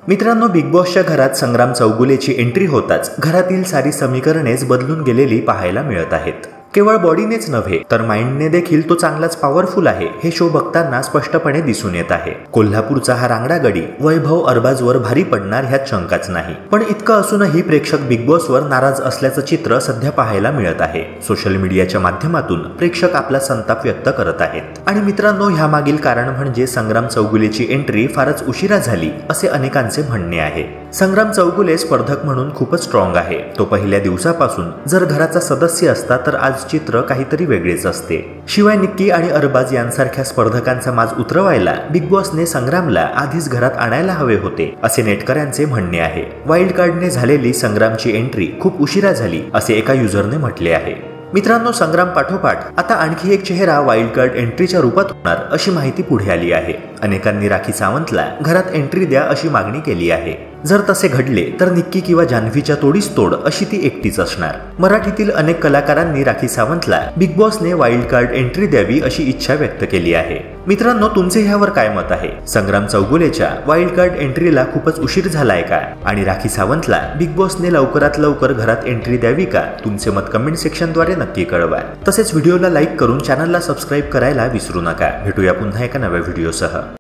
मित्रांनो, बिग बॉसच्या घरात संग्राम चौगुलेची एंट्री होताच घरातील सारी समीकरणेच बदलून गेलेली पाहायला मिळत आहेत। केवळ बॉडीनेच नव्हे तर माइंडने देखील तो चांगलाच पॉवरफुल आहे हे शो बघताना स्पष्टपणे दिसून येत आहे। कोल्हापूरचा हा रांगडा गडी वैभव अरबाजवर भारी पडणार ह्यात शंकाच नाही। पण इतकं असूनही प्रेक्षक बिग बॉसवर नाराज असल्याचं चित्र सध्या पाहायला मिळत आहे। सोशल मीडियाच्या माध्यमातून प्रेक्षक आपला संताप व्यक्त करत आहेत। आणि मित्रांनो, ह्यामागील कारण म्हणजे संग्राम चौगुलेची एंट्री फारच उशिरा झाली असे अनेकांचे म्हणणे आहे। संग्राम चौगुले स्पर्धक म्हणून खूपच स्ट्रॉंग आहे। तो पहिल्या दिवसापासून जर घराचा सदस्य असता तर आज चित्र काहीतरी वेगळेच असते। शिवाय निक्की आणि अरबाज यांसारख्या स्पर्धकांचा माज उतरवायला बिग बॉसने संग्रामला आधीच घरात आणायला हवे होते असे नेटकऱ्यांचे म्हणणे आहे। वाईल्ड कार्डने झालेली संग्रामची एंट्री खूप उशिरा झाली असे एका युजरने म्हटले आहे। मित्रांनो, संग्राम पाठोपाठ आता आणखी एक चेहरा वाईल्ड कार्ड एंट्रीच्या रूपात होणार अशी माहिती पुढे आली आहे। अनेकांनी राखी सावंतला घरात एंट्री द्या अशी मागणी केली आहे। जर तसे घडले तर निक्की किंवा जान्हवीच्या तोडीस तोड अशी ती एकटीच असणार। मराठीतील अनेक कलाकारांनी राखी सावंतला बिग बॉसने वाईल्ड कार्ड एंट्री द्यावी अशी इच्छा व्यक्त केली आहे। मित्रांनो, तुमचे ह्यावर काय मत आहे? संग्राम चौगुलेच्या वाईल्ड कार्ड एंट्रीला खूपच उशीर झालाय का? आणि राखी सावंतला बिग बॉसने लवकरात लवकर घरात एंट्री द्यावी का? तुमचे मत कमेंट सेक्शनद्वारे नक्की कळवा। तसेच व्हिडिओला लाईक करून चॅनलला सबस्क्राईब करायला विसरू नका। भेटूया पुन्हा एका नव्या व्हिडिओसह।